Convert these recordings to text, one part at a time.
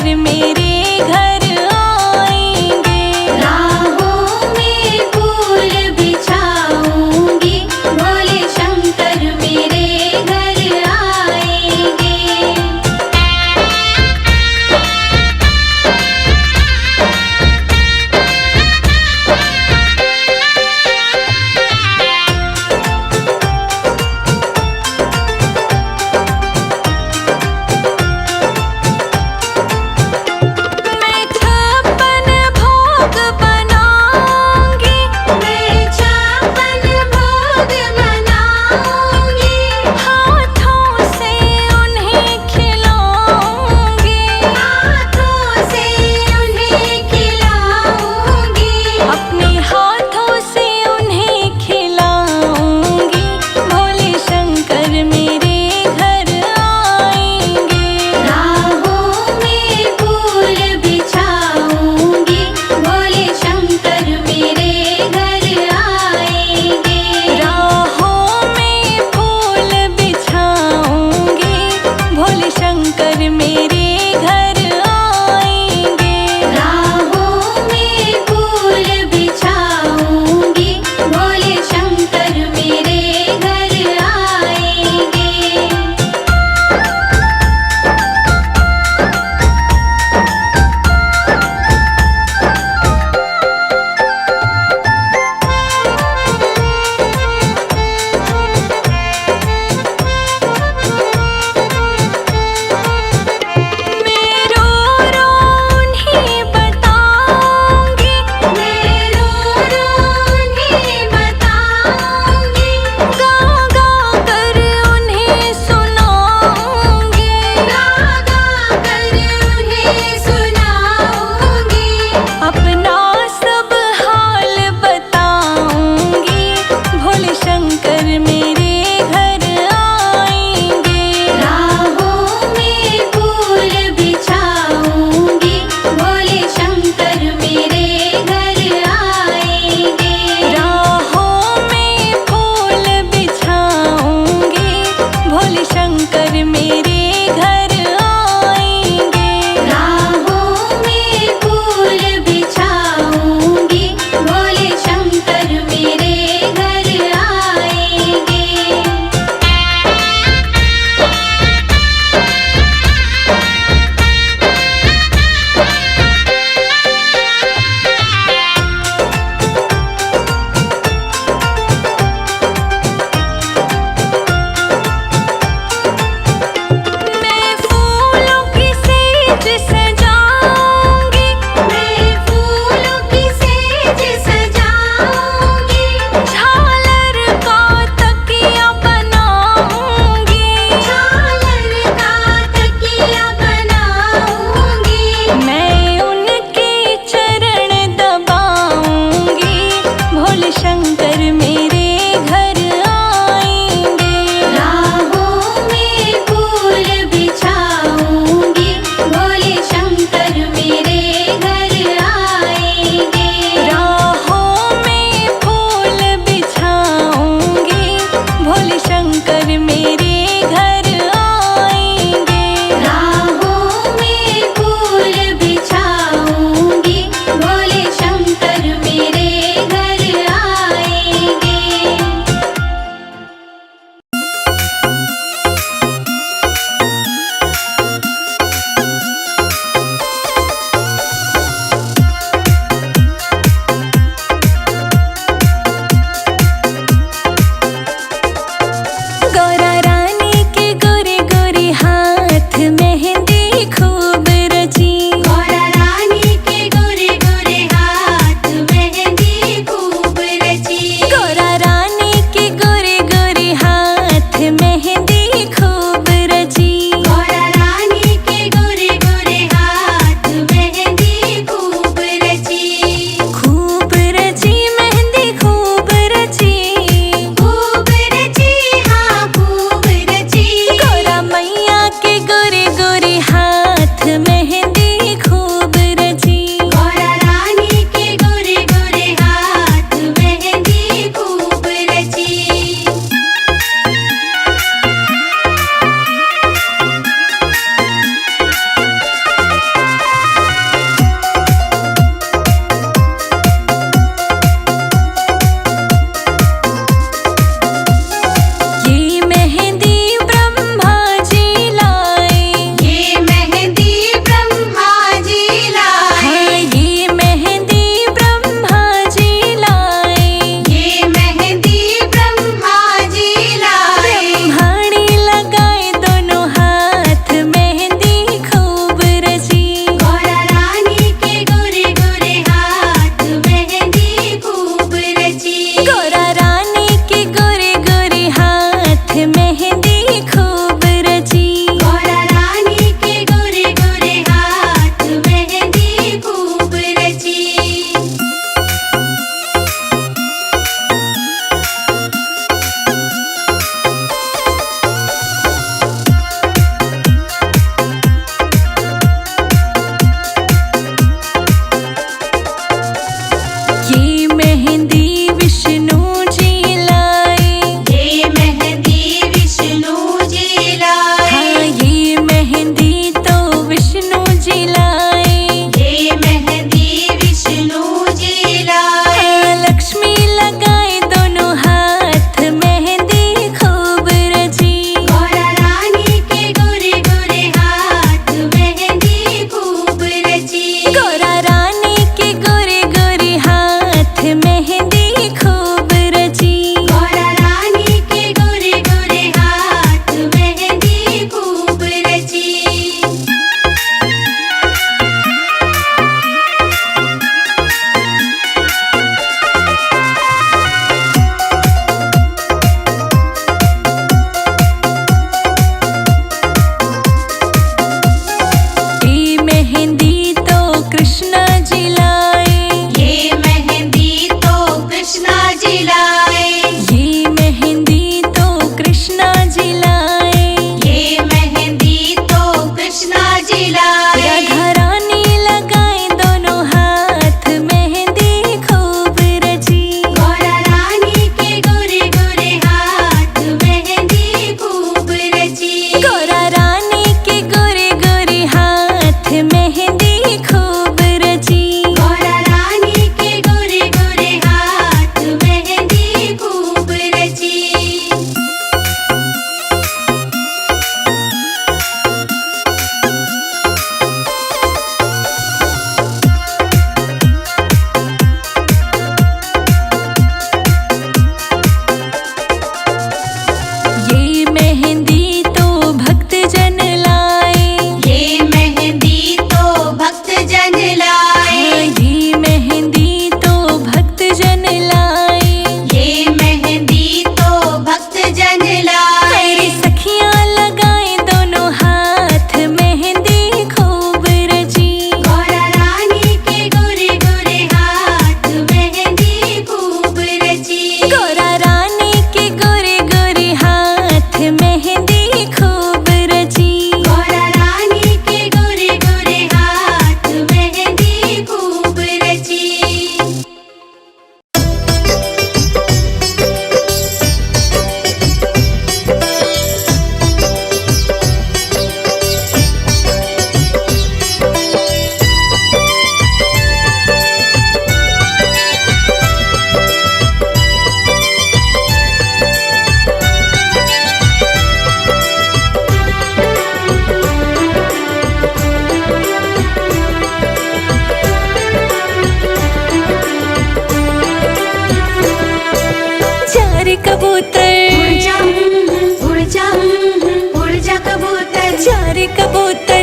शंकर मेरे घर आएंगे। राहों में फूल बिछाऊंगी, भोले शंकर मेरे घर आएंगे।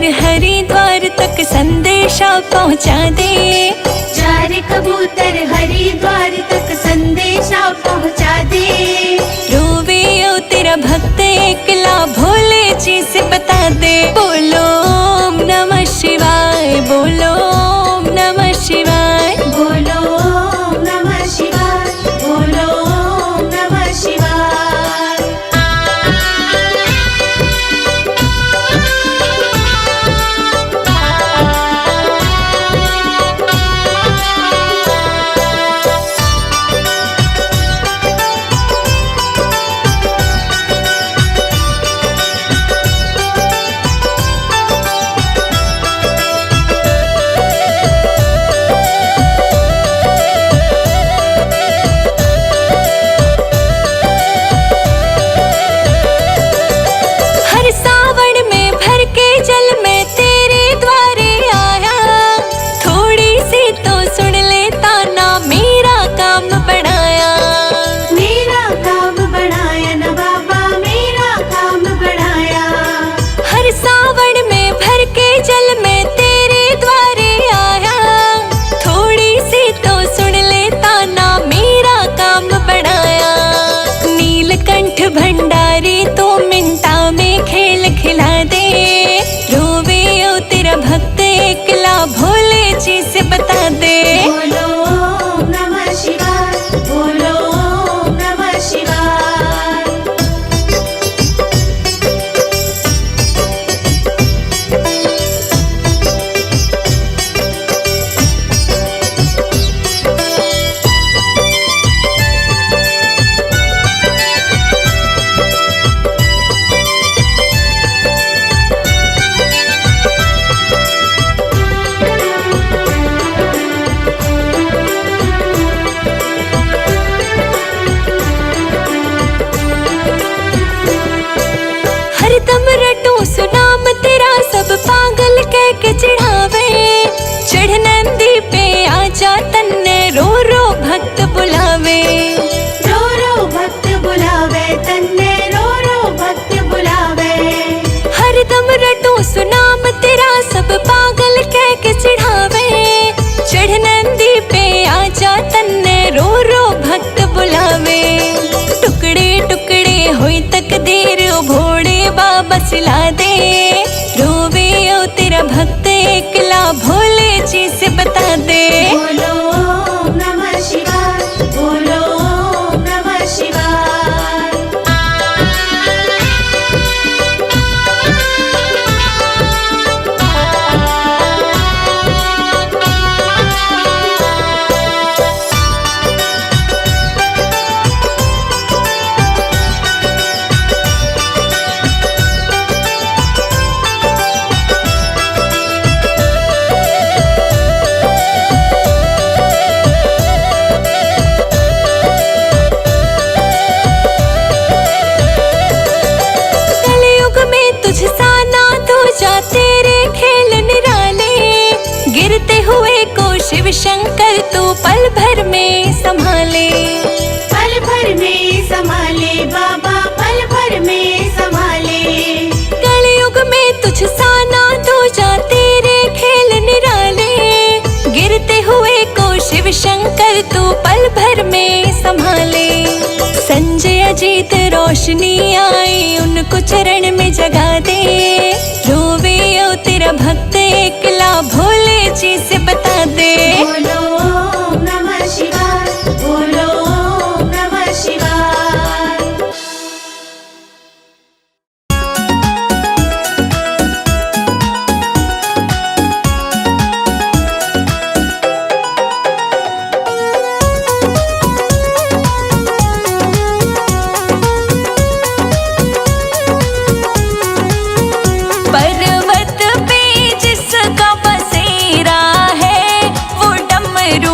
कबूतर हरिद्वार तक संदेशा पहुँचा दे। जा रे कबूतर हरिद्वार तक संदेशा पहुँचा दे। रोवे ओ तेरा भक्त एकला भोले जी से बता दे। बोलो ओम नमः शिवाय, बोलो ओम नमः शिवाय। बोलो ओम नमः शिवाय, बोलो ओम नमः शिवाय। हर सावन में भर के जल में तेरे द्वारे आया। थोड़ी सी तो सुन लेता ना, मेरा काम बढ़ाया। मेरा काम बढ़ाया न बाबा, मेरा काम बढ़ाया। हर सावन में भर के जल में तेरे द्वारे आया। थोड़ी सी तो सुन लेता ना, मेरा काम बढ़ाया। नीलकंठ भंडारी तो मिनटा में खेल खिला दे। रोवे ओ तेरा भक्त एकला भोले जी से बता दे। बोलो ओम नमः शिवाय, बोलो ओम नमः शिवाय। हरदम रटू सुनाम तेरा, सब पागल कह के चिढ़ावे। चढ़ नंदी पे आजा तन्ने, रो रो भक्त बुलावे। रो रो भक्त बुलावे तन्ने, रो रो भक्त बुलावे। हरदम रटू सुनाम तेरा, सब पागल कह के चिढ़ावे। चढ़ नंदी पे आजा तन्ने, रो रो भक्त बुलावे। टुकड़े टुकड़े हुई तकदीर, भोड़े बाबा सिला दे। रोवे ओ तेरा भक्त एकला भोले जी से बता दे। बोलो ओम नमः शिवाय, बोलो ओम नमः शिवाय। कलयुग में तुझसा ना दूजा, तेरे खेल निराले। गिरते हुए को शिव शंकर तू पल भर में संभाले। पल भर में संभाले बाबा, पल भर में संभाले। कलयुग में तुझसा ना दूजा, तेरे खेल निराले। गिरते हुए को शिव शंकर तू पल भर में संभाले। संजय अजीत रोशनी आई, उनको चरण में जगा दे। रोवे ओ तेरा भक्त एकला भोले जी से बता दे। बोलो ओम नमः शिवाय, बोलो ओम नमः शिवाय। पर्वत पे जिसका बसेरा है, वो डमरू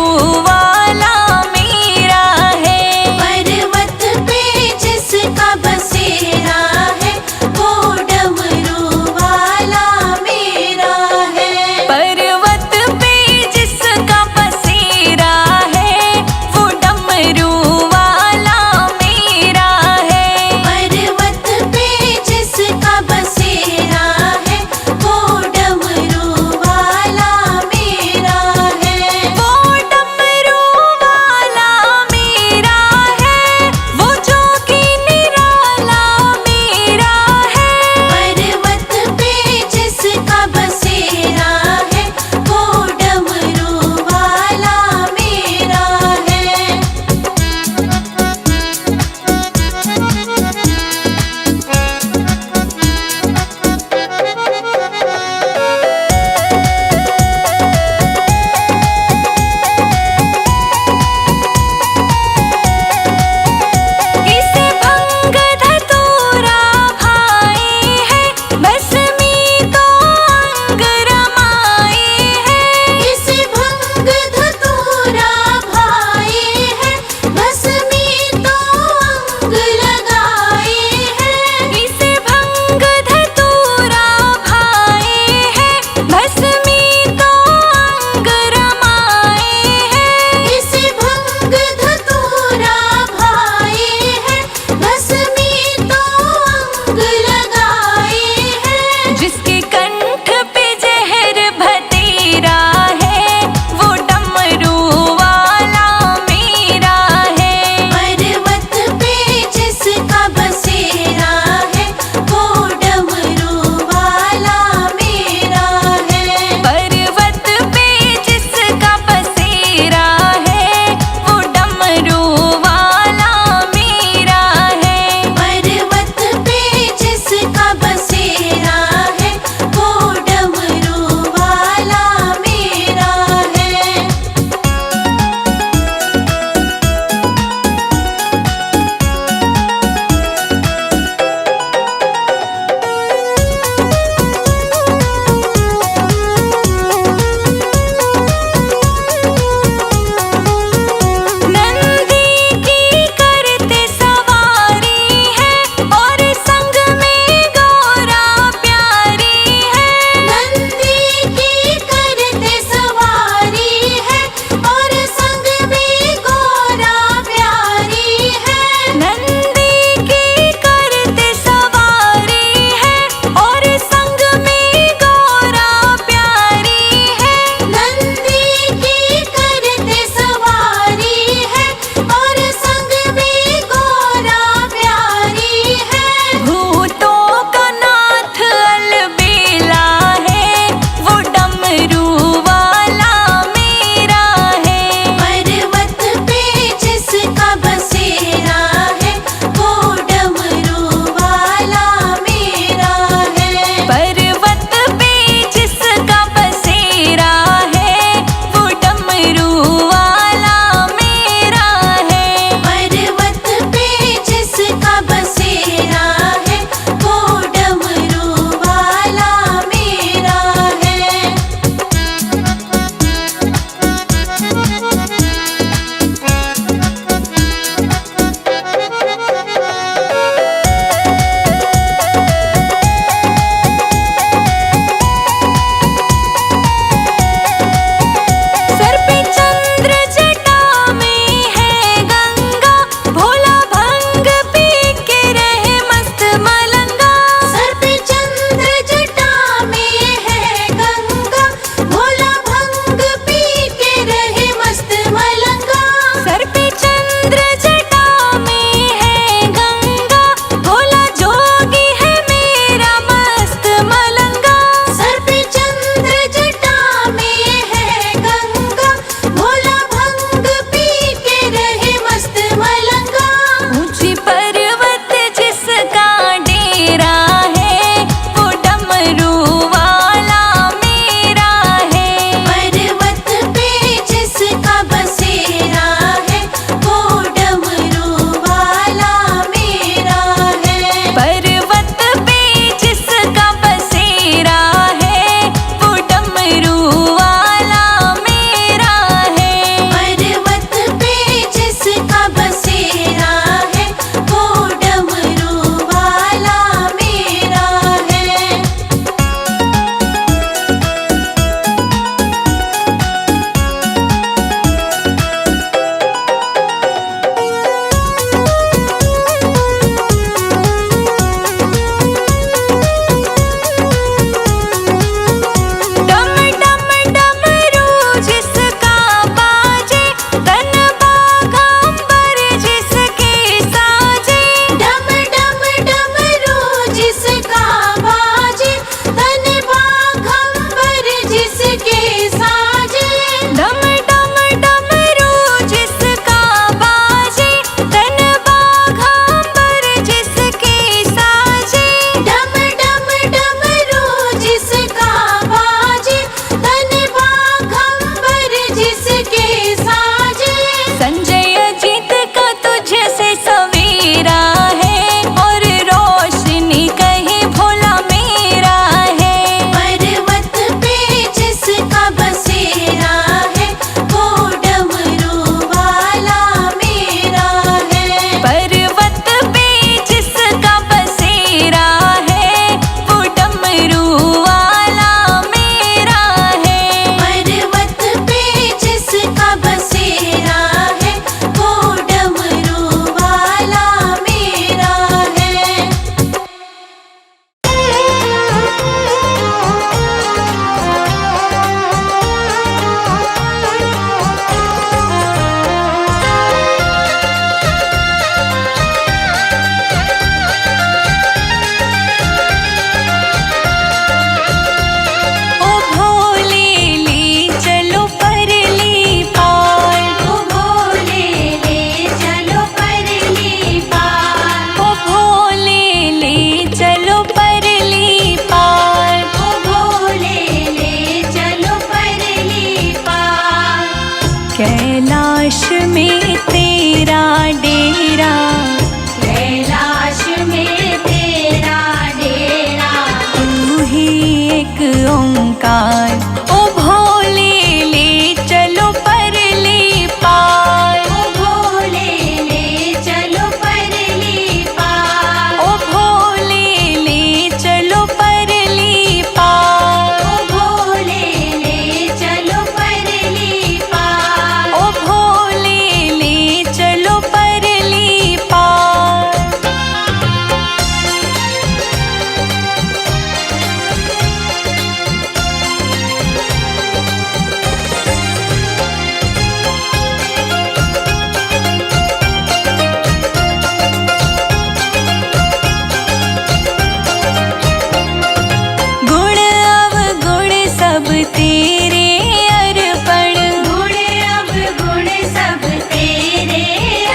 तेरे अर्पण, गुण अब गुण सब तेरे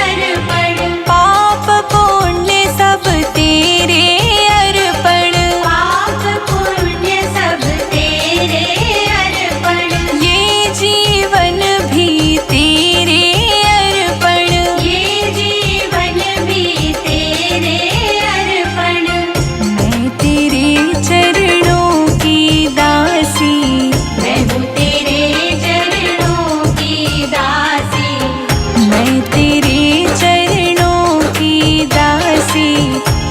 अर्पण, पाप पुण्य सब तेरे अर्पण, पाप पुण्य सब तेरे अर्पण, ये जीवन भी तेरे अर्पण, ये जीवन भी तेरे अर्पण। मैं तेरे चरणों की दासी, मैं हूँ तेरे चरणों की दासी, मैं तेरे चरणों की दासी,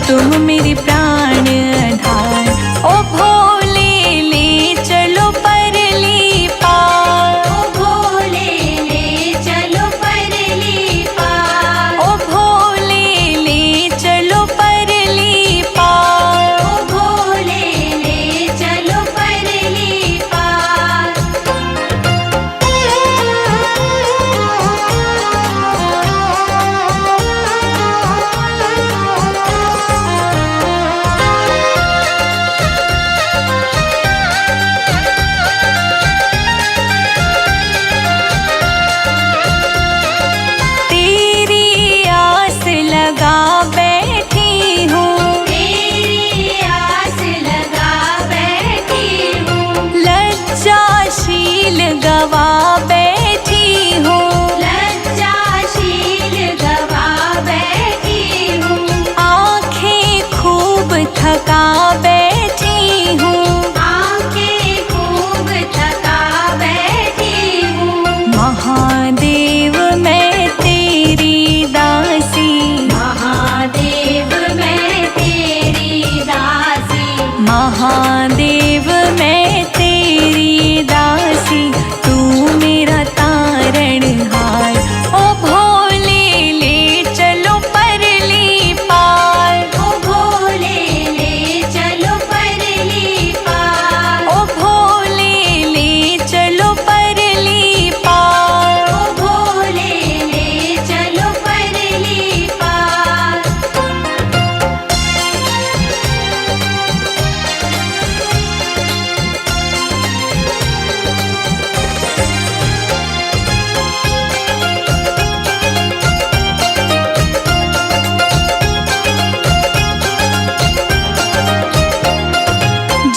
तुम मेरे प्राण आधार। ओ भोले ले चलो परली पार, ओ भोले ले चलो परली पार, ओ भोले ले चलो परली पार। ओ भोले ले चलो परली पार। तेरी आस लगा बैठी हूँ, तेरी आस लगा बैठी हूँ, लज्जाशील गवा बैठी हूँ, लज्जाशील गवा बैठी हूँ, आँखें खूब थका बैठी हूँ, आंखें खूब थका बैठी हूँ। महादेव मैं तेरी दासी, महादेव मैं तेरी दासी, महादेव मैं तेरी दासी, तू मेरा तारणहार। ओ भोले ले चलो परली पार, ओ भोले ले चलो परली पार, ओ भोले ले चलो परली पार। ओ भोले ले चलो परली पार।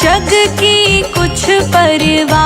जग की कुछ परवाह